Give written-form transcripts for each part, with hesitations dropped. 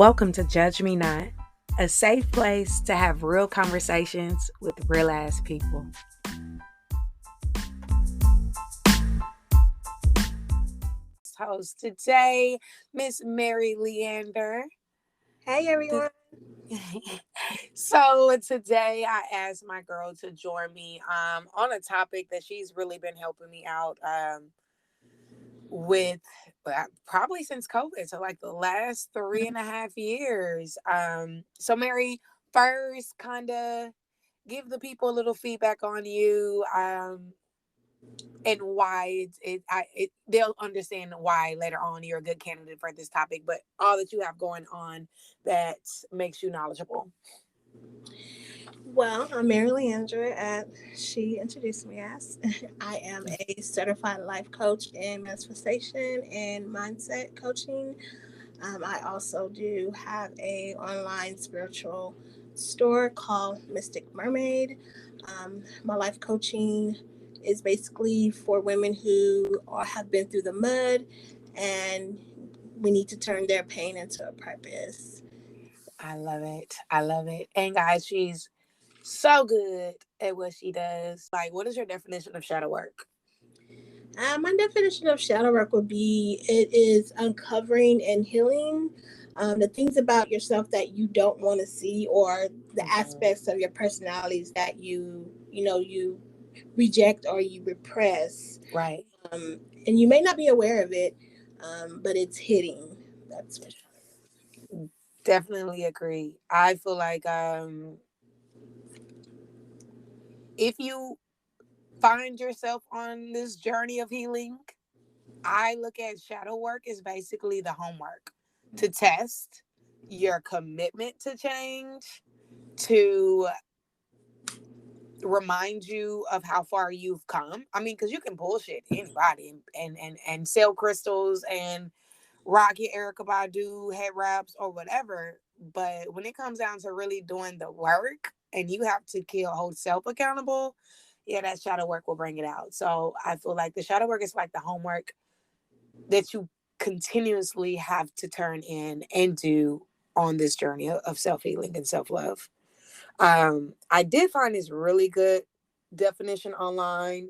Welcome to Judge Me Not, a safe place to have real conversations with real ass people. Host today, Miss Mary Leandra. Hey everyone. So today I asked my girl to join me on a topic that she's really been helping me out with probably since COVID, so like the last 3.5 years. So Mary, first kind of give the people a little feedback on you, and why they'll understand why later on you're a good candidate for this topic, but all that you have going on that makes you knowledgeable. Well, I'm Mary Leandra, and she introduced me as. I am a certified life coach in manifestation and mindset coaching. I also do have a online spiritual store called Mystic Mermaid. My life coaching is basically for women who have been through the mud and we need to turn their pain into a purpose. I love it. I love it. And guys, she's so good at what she does. Like, what is your definition of shadow work? My definition of shadow work would be it is uncovering and healing the things about yourself that you don't want to see, or the aspects of your personalities that you reject or you repress. Right. And you may not be aware of it, but it's hitting. That's for sure. Definitely agree. I feel like if you find yourself on this journey of healing, I look at shadow work as basically the homework to test your commitment to change, to remind you of how far you've come. I mean, because you can bullshit anybody and sell crystals and rock your Erica Badu head wraps or whatever. But when it comes down to really doing the work and you have to hold self accountable, yeah, that shadow work will bring it out. So I feel like the shadow work is like the homework that you continuously have to turn in and do on this journey of self-healing and self-love. I did find this really good definition online.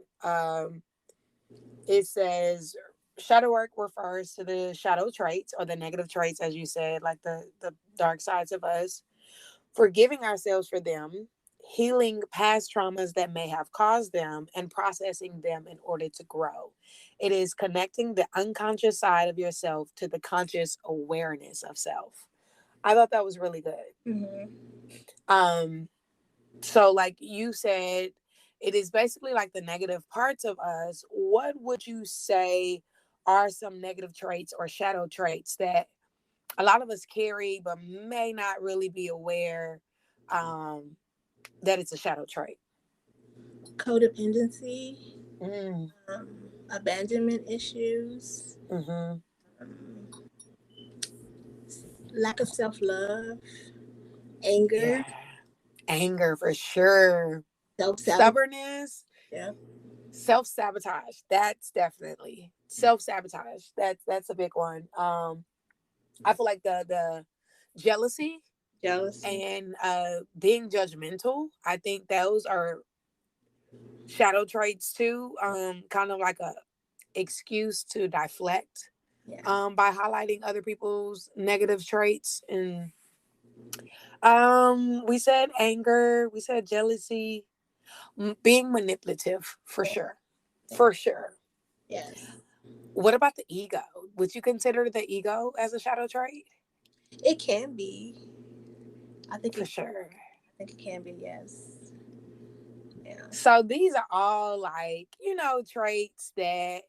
It says shadow work refers to the shadow traits or the negative traits, as you said, like the dark sides of us, forgiving ourselves for them, healing past traumas that may have caused them, and processing them in order to grow. It is connecting the unconscious side of yourself to the conscious awareness of self. I thought that was really good. Mm-hmm. So like you said, it is basically like the negative parts of us. What would you say are some negative traits or shadow traits that a lot of us carry but may not really be aware that it's a shadow trait? Codependency, Mm. abandonment issues, Mm-hmm. um, lack of self love, anger, Yeah. Anger for sure. self sabotage. Stubbornness, Yeah. self-sabotage. That's definitely self-sabotage. That's a big one. I feel like the jealousy Jealousy. and being judgmental, I think those are shadow traits too. Kind of like a excuse to deflect Yeah. by highlighting other people's negative traits. And we said anger, we said jealousy, being manipulative for Yeah. sure. Yeah. For sure. Yes. What about the ego? Would you consider the ego as a shadow trait? It can be. I think For it. sure. I think it can be. Yes. Yeah. So these are all like, traits that,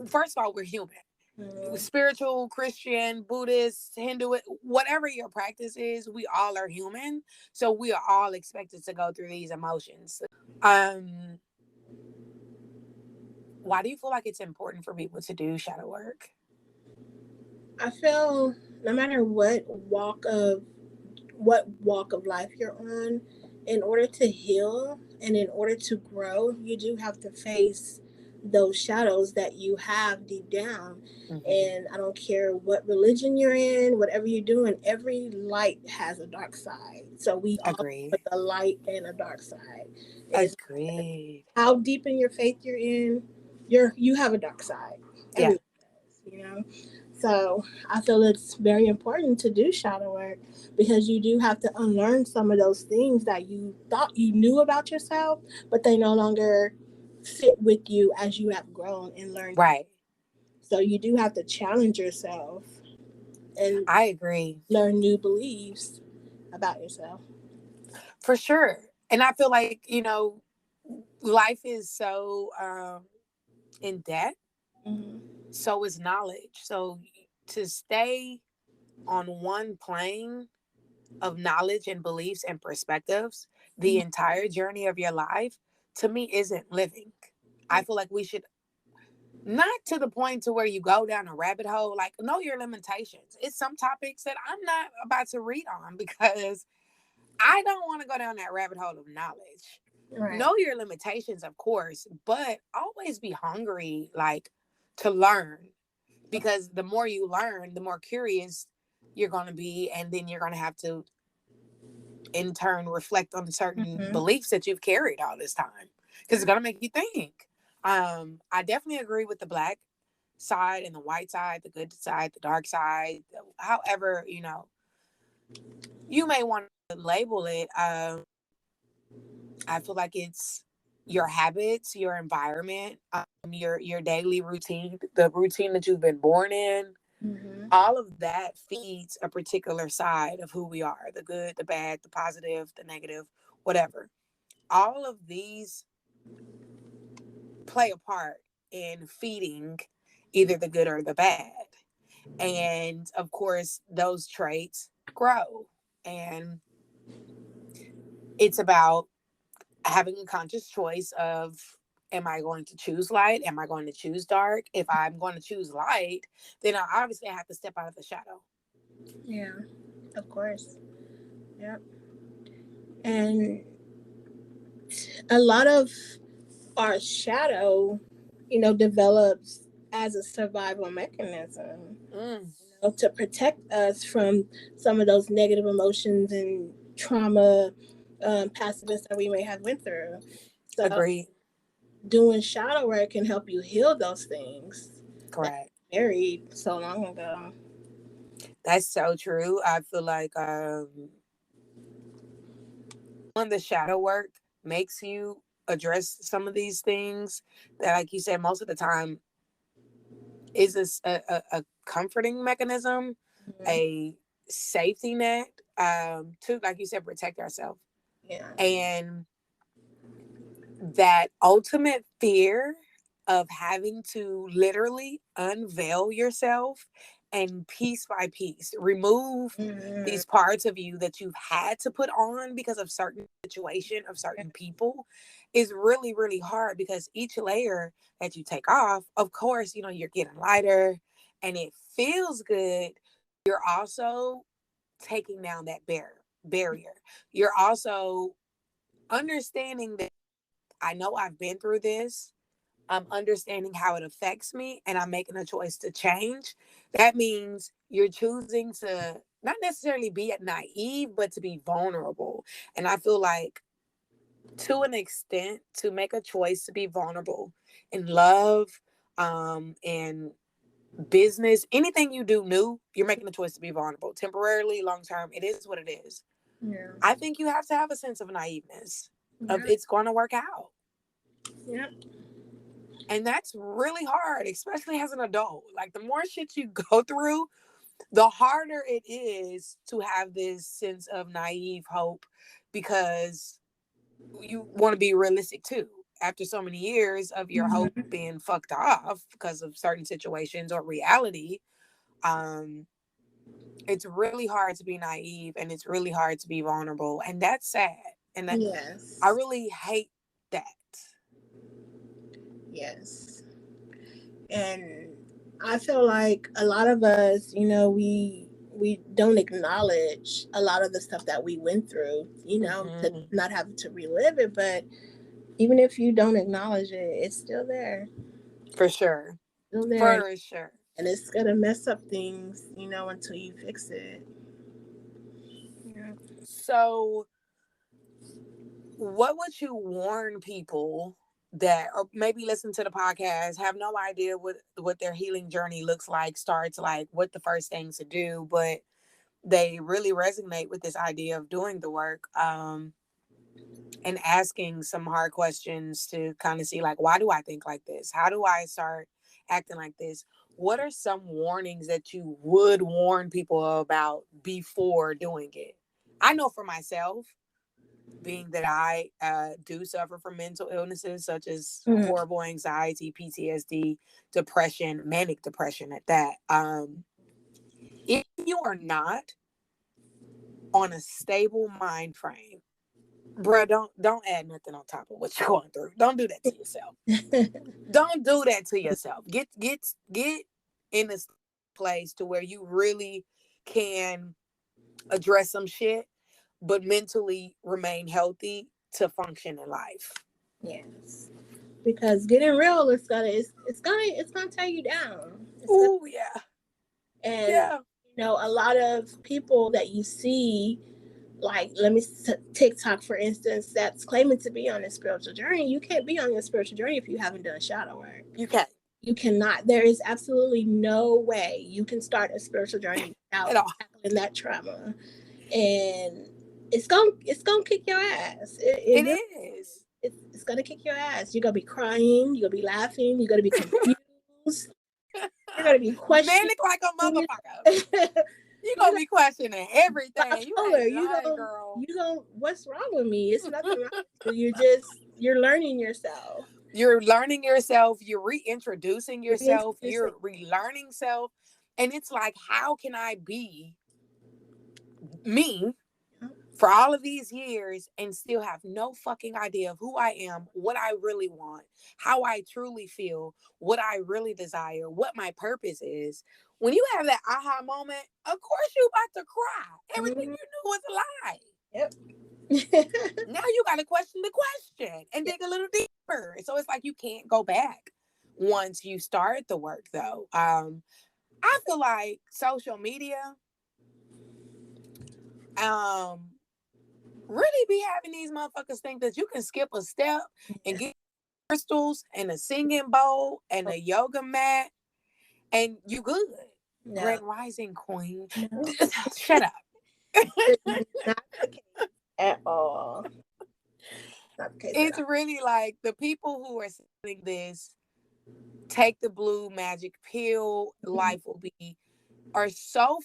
first of all, we're human. Mm-hmm. Spiritual, Christian, Buddhist, Hindu, whatever your practice is, we all are human. So we are all expected to go through these emotions. Um, why do you feel like it's important for people to do shadow work? I feel no matter what walk of life you're on, in order to heal and in order to grow, you do have to face those shadows that you have deep down. Hmm. And I don't care what religion you're in, whatever you're doing, every light has a dark side. So we all Agreed. have a light and a dark side. Is Agreed. how deep in your faith you're in, you have a dark side. Yeah. Everyone does, you know. So I feel it's very important to do shadow work because you do have to unlearn some of those things that you thought you knew about yourself, but they no longer fit with you as you have grown and learned. Right. So you do have to challenge yourself and I agree. learn new beliefs about yourself. For sure. And I feel like, life is so in debt, Mm-hmm. so is knowledge. So to stay on one plane of knowledge and beliefs and perspectives the entire journey of your life, to me, isn't living. I feel like we should, not to the point to where you go down a rabbit hole, like know your limitations. It's some topics that I'm not about to read on because I don't want to go down that rabbit hole of knowledge. Right. Know your limitations, of course, but always be hungry, like to learn, because the more you learn, the more curious you're going to be. And then you're going to have to, in turn, reflect on certain Mm-hmm. beliefs that you've carried all this time because it's going to make you think. I definitely agree with the black side and the white side, the good side, the dark side, however, you may want to label it. I feel like it's your habits, your environment, your daily routine, the routine that you've been born in. Mm-hmm. All of that feeds a particular side of who we are: the good, the bad, the positive, the negative, whatever. All of these play a part in feeding either the good or the bad. And of course, those traits grow. And it's about having a conscious choice of, am I going to choose light? Am I going to choose dark? If I'm going to choose light, then I obviously have to step out of the shadow. Yeah, of course. Yep. And a lot of our shadow, develops as a survival mechanism, Mm, to protect us from some of those negative emotions and trauma, past events that we may have went through. So agreed. doing shadow work can help you heal those things that Correct. you buried so long ago. That's so true. I feel like when the shadow work makes you address some of these things that, like you said, most of the time is this a comforting mechanism, Mhm. a safety net, to, like you said, protect ourselves. Yeah. And that ultimate fear of having to literally unveil yourself and piece by piece remove Hmm. these parts of you that you've had to put on because of certain situation of certain people is really really hard, because each layer that you take off, of course, you're getting lighter and it feels good. You're also taking down that barrier. You're also understanding that I know I've been through this. I'm understanding how it affects me and I'm making a choice to change. That means you're choosing to not necessarily be naive, but to be vulnerable. And I feel like, to an extent, to make a choice to be vulnerable in love, in business, anything you do new, you're making a choice to be vulnerable. Temporarily, long term, it is what it is. Yeah. I think you have to have a sense of naiveness of Yeah. it's going to work out. Yeah. And that's really hard, especially as an adult. Like, the more shit you go through, the harder it is to have this sense of naive hope, because you want to be realistic too. After so many years of your hope Hmm. being fucked off because of certain situations or reality, um, it's really hard to be naive and it's really hard to be vulnerable. And that's sad. And I Yes. really hate that. Yes. And I feel like a lot of us, we don't acknowledge a lot of the stuff that we went through, to Hmm. not have to relive it. But even if you don't acknowledge it, it's still there. For sure. Still there, For sure. and it's gonna mess up things, until you fix it. Yeah. So, what would you warn people that, or maybe listen to the podcast, have no idea what their healing journey looks like, starts like, what the first things to do, but they really resonate with this idea of doing the work, and asking some hard questions to kind of see, like, why do I think like this? How do I start acting like this? What are some warnings that you would warn people about before doing it? I know for myself, being that I do suffer from mental illnesses such as Mm. horrible anxiety, PTSD, depression, manic depression at that. If you are not on a stable mind frame, bruh, don't add nothing on top of what you're going through. Don't do that to yourself. Don't do that to yourself. Get in a place to where you really can address some shit, but mentally remain healthy to function in life. Yes, because getting real is gonna tear you down. Oh yeah, And yeah. a lot of people that you see, like, TikTok for instance, that's claiming to be on a spiritual journey. You can't be on your spiritual journey if you haven't done shadow work. You can't You cannot. There is absolutely no way you can start a spiritual journey at without all. tackling that trauma, and it's gonna kick your ass. It It really is. it's gonna kick your ass. You're gonna be crying. You're gonna be laughing. You're gonna be confused. You're gonna be questioning. Manic like a motherfucker. You You're gonna gonna be questioning everything. You bipolar. ain't lying, girl. What's wrong with me? It's nothing wrong with you. You're learning yourself. You're learning yourself. You're reintroducing yourself. Reintroducing. You're relearning self. And it's like, how can I be me for all of these years and still have no fucking idea of who I am, what I really want, how I truly feel, what I really desire, what my purpose is? When you have that aha moment, of course you about to cry. Everything Mm-hmm. you knew was a lie. Yep. Now you got to question the question and dig a little deeper. So it's like you can't go back once you start the work, though. I feel like social media, um, really be having these motherfuckers think that you can skip a step and get crystals and a singing bowl and a yoga mat and you good. No. Grand Rising Queen. No. Shut up. It's not the case at all. Not the case at It's all. really like the people who are saying this, take the blue magic pill, life will be, are so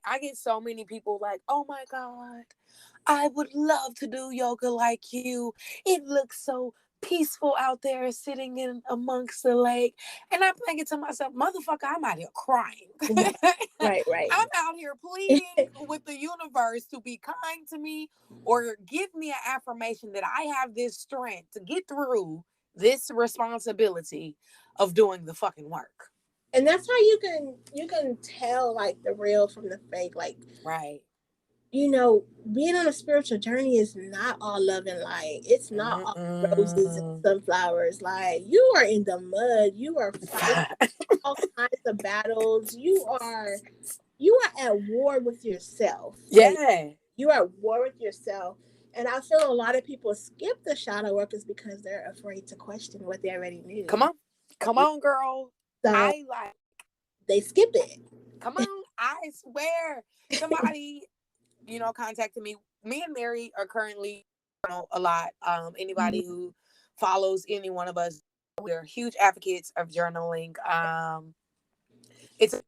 I get so many people like, oh my God, I would love to do yoga like you. It looks so peaceful out there sitting in amongst the lake. And I'm thinking to myself, motherfucker, I'm out here crying. Right. I'm out here pleading with the universe to be kind to me or give me an affirmation that I have this strength to get through this responsibility of doing the fucking work. And that's how you can tell, like, the real from the fake. Like, Right. being on a spiritual journey is not all love and light. It's not all roses and Mm-mm. sunflowers. Like, you are in the mud. You are fighting all kinds of battles. You are at war with yourself. Like, Yeah. you are at war with yourself. And I feel a lot of people skip the shadow work is because they're afraid to question what they already Come knew. on. Come on, girl. So I like, they skip it. come on. I swear. Somebody, contacted me. Me and Mary are currently a lot. Anybody who follows any one of us, we're huge advocates of journaling. It's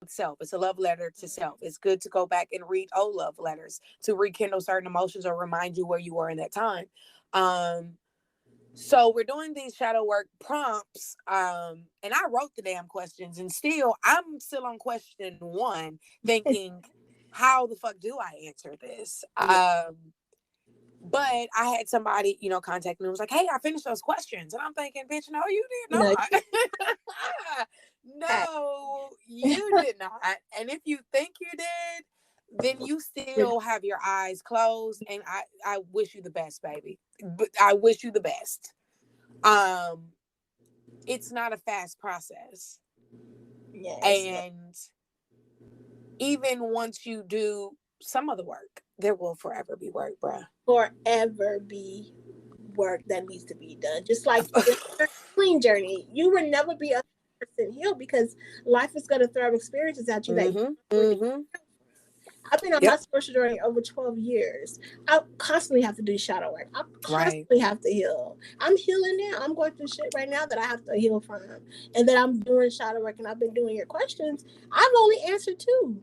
self. It's a love letter to self. It's good to go back and read old love letters to rekindle certain emotions or remind you where you were in that time. So we're doing these shadow work prompts, and I wrote the damn questions, and I'm still on question one, thinking, how the fuck do I answer this? Yeah. But I had somebody, contact me and was like, hey, I finished those questions. And I'm thinking, bitch, no, you did No. not. No, you did not. And if you think you did, then you still have your eyes closed. And I wish you the best, baby. But I wish you the best. Um, it's not a fast process. Yes. And even once you do some of the work, there will forever be work, bruh. Forever be work that needs to be done. Just like the healing journey, you will never be 100% healed because life is going to throw experiences at you that you Mm-hmm. really. Mm-hmm. I've been on my Yep. spiritual journey over 12 years. I constantly have to do shadow work. I Right. constantly have to heal. I'm healing now. I'm going through shit right now that I have to heal from. And then I'm doing shadow work and I've been doing your questions. I've only answered two.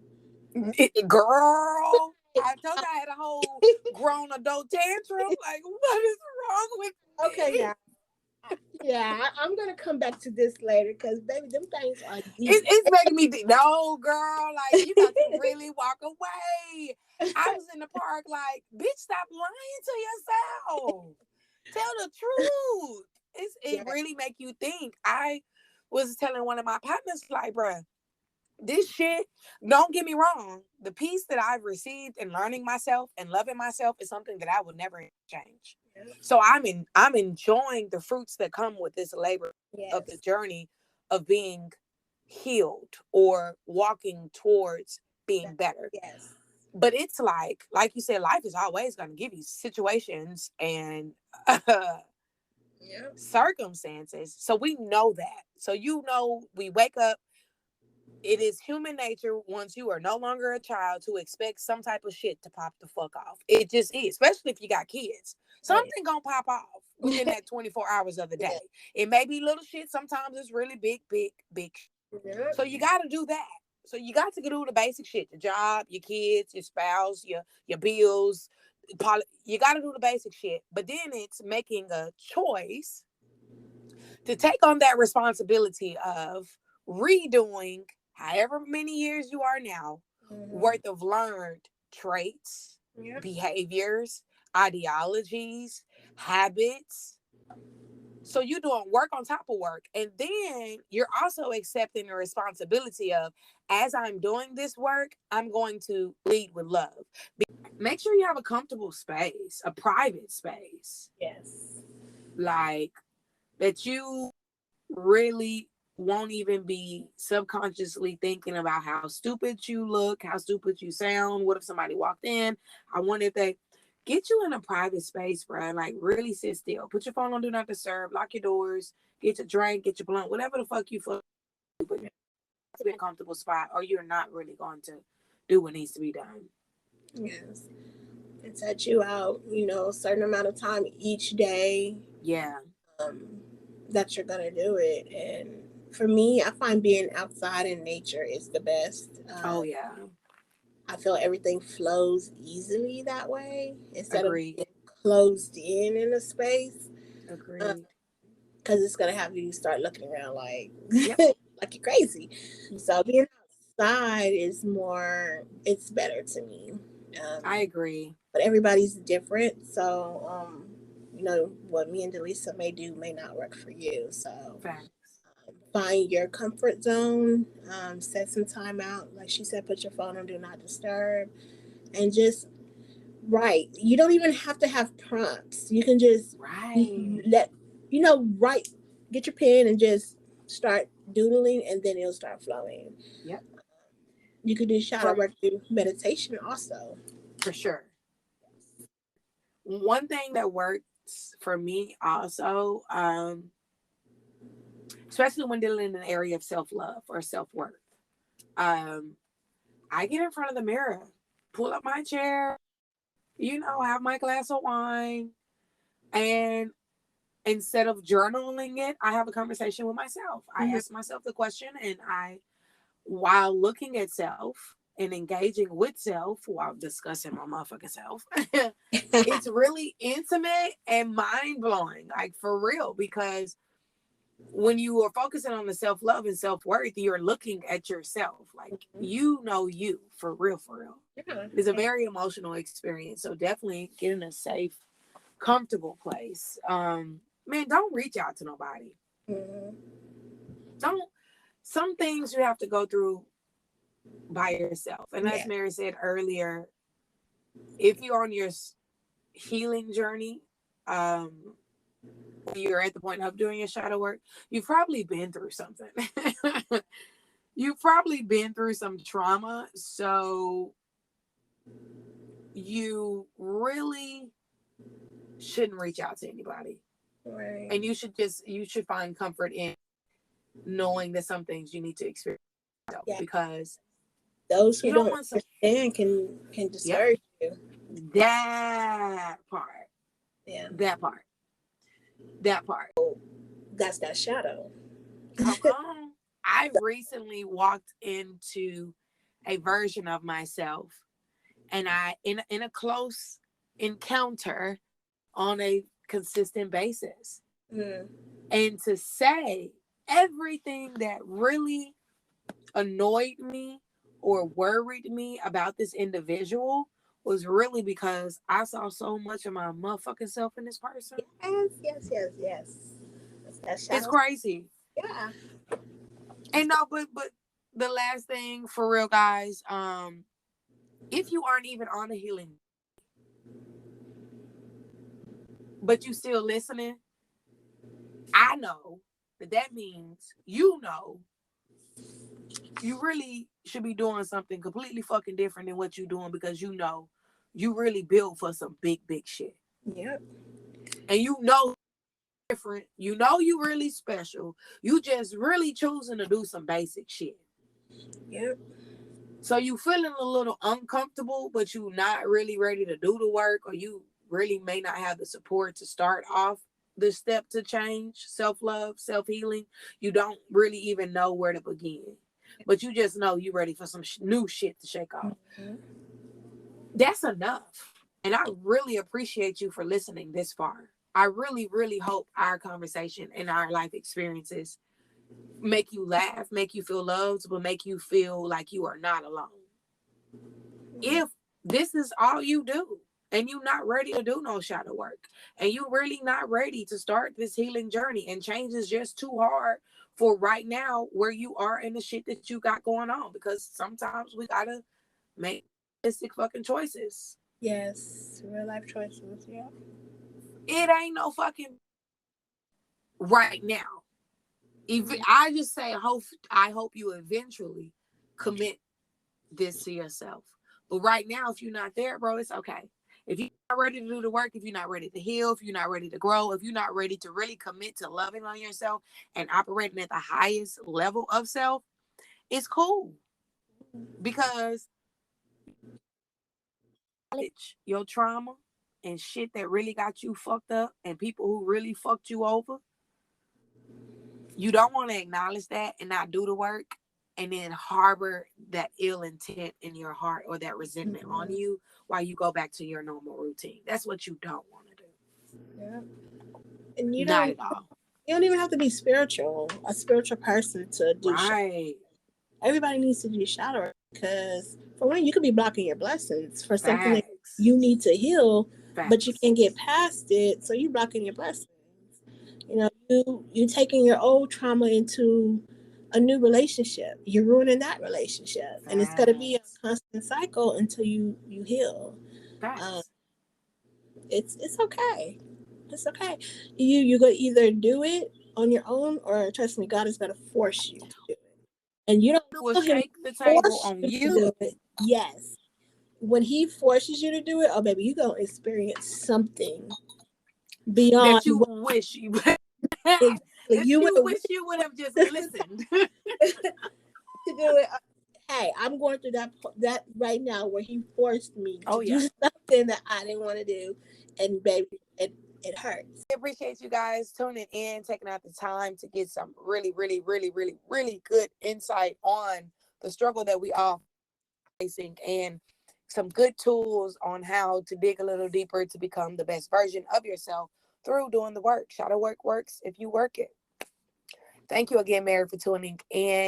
Girl, I told you I had a whole grown adult tantrum. Like, what is wrong with Okay, me? yeah. Yeah, I'm gonna come back to this later because baby, them things are deep. It's making me think, no, girl, like, you got to really walk away. I was in the park, like, bitch, stop lying to yourself. Tell the truth. It Yeah, really make you think. I was telling one of my partners, like, bruh, this shit, don't get me wrong. The peace that I've received in learning myself and loving myself is something that I would never change. yeah. So I'm enjoying the fruits that come with this labor of the Yes, journey of being healed or walking towards that, being better. yes, But it's like you said, life is always going to give you situations and yeah, circumstances. So we know that. So, we wake up. It is human nature once you are no longer a child to expect some type of shit to pop the fuck off. It just is, especially if you got kids. oh Something gonna pop off yeah, within that 24 hours of the yeah, day. It may be little shit. Sometimes it's really big, big, big. yeah, So you got to do that. So you got to do the basic shit: your job, your kids, your spouse, your bills. You got to do the basic shit. But then it's making a choice to take on that responsibility of redoing however many years you are now mhm, worth of learned traits, yeah, behaviors, ideologies, habits. So you're doing work on top of work. And then you're also accepting the responsibility of, as I'm doing this work, I'm going to lead with love. Make sure you have a comfortable space, a private space, yes, like that you really won't even be subconsciously thinking about how stupid you look, how stupid you sound. What if somebody walked in? I wonder if they get you in a private space, bro. Like, really sit still. Put your phone on do not disturb. Lock your doors. Get your drink. Get your blunt. Whatever the fuck you feel. But to be in a comfortable spot, or you're not really going to do what needs to be done. yes. And set you out, a certain amount of time each day Yeah. um, that you're gonna do it. And for me, I find being outside in nature is the best. Oh yeah. I feel everything flows easily that way instead of Agreed. being closed in a space. Agreed. Because it's gonna have you start looking around like Yep. like you're crazy. So being outside is more. It's better to me. I Um, agree. but everybody's different. So what me and Delisa may do may not work for you. So Facts. find your comfort zone. Set some time out. Like she said, put your phone on do not disturb, and just write. You don't even have to have prompts. You can just Right. let write. Get your pen and just start doodling, and then it'll start flowing. Yep. You could do shadow For work through meditation also. for sure. One thing that works for me also, especially when dealing in an area of self-love or self-worth, um, I get in front of the mirror, pull up my chair, have my glass of wine, and instead of journaling it, I have a conversation with myself. I Mhm. ask myself the question, and while looking at self and engaging with self while discussing my motherfucking self, it's really intimate and mind blowing, like for real, because when you are focusing on the self love and self worth, you're looking at yourself like you for real, for real. Yeah. It's a very emotional experience. So definitely get in a safe, comfortable place. Man, don't reach out to nobody. Mhm. Don't. Some things you have to go through by yourself. And as Yeah. Mary said earlier, if you're on your healing journey, um, when you're at the point of doing your shadow work, you've probably been through something. You've probably been through some trauma. So you really shouldn't reach out to anybody. Right. And you should find comfort in knowing that some things you need to experience yourself, Yeah. because Those who you don't don't want some. understand can Yep. discourage you. That part. Yeah. That part. That part. That's that shadow. Come on. I recently walked into a version of myself, and I in a close encounter on a consistent basis. Mm. And to say everything that really annoyed me or worried me about this individual was really because I saw so much of my motherfucking self in this person. Yes, yes, yes, yes. That's that It's shadow. crazy. Yeah. And no, but the last thing for real, guys, if you aren't even on a healing, but you still listening, I know that means you really should be doing something completely fucking different than what you're doing, because you really built for some big shit. Yep. And different. You really special. You just really choosing to do some basic shit. Yep. So you feeling a little uncomfortable, but you not really ready to do the work, or you really may not have the support to start off the step to change, self-love, self-healing. You don't really even know where to begin. But you just know you ready for some new shit to shake off. Mm-hmm. That's enough. And I really appreciate you for listening this far. I really hope our conversation and our life experiences make you laugh, make you feel loved, but make you feel like you are not alone. If this is all you do and you're not ready to do no shadow work, and you really not ready to start this healing journey, and change is just too hard for right now where you are in the shit that you got going on, because sometimes we gotta make realistic fucking choices. Yes. Real life choices. Yeah. It ain't no fucking right now. If I just say I hope you eventually commit this to yourself. But right now, if you're not there, bro, it's okay. If you're not ready to do the work, if you're not ready to heal, if you're not ready to grow, if you're not ready to really commit to loving on yourself and operating at the highest level of self, it's cool. Because your trauma and shit that really got you fucked up, and people who really fucked you over, you don't want to acknowledge that and not do the work, and then harbor that ill intent in your heart or that resentment on Mm-hmm. you while you go back to your normal routine. That's what you don't want to do. Yeah. And Not at all. you don't even have to be a spiritual person to do shadow. Right. Everybody needs to do shadow because for one, you could be blocking your blessings for something that Facts. you need to heal, but you Facts. can't get past it, so you're blocking your blessings. You taking your old trauma into a new relationship. You're ruining that relationship, and it's gonna be a Facts. constant cycle until you heal. Um, Facts. it's okay. It's okay. You gonna either do it on your own, or trust me, God is gonna force you to do it. And you don't Will know Him shake the table force on you to you. do it. Yes, when He forces you to do it, oh baby, you gonna experience something beyond That you what wish you exactly that you would you wish you would have just listened. to do it. Hey, I'm going through that right now where He forced me to Oh do yeah. something that I didn't want to do, and baby, it hurts. I appreciate you guys tuning in, taking out the time to get some really good insight on the struggle that we all facing, and some good tools on how to dig a little deeper to become the best version of yourself through doing the work. Shadow work works if you work it. Thank you again, Mary, for tuning in.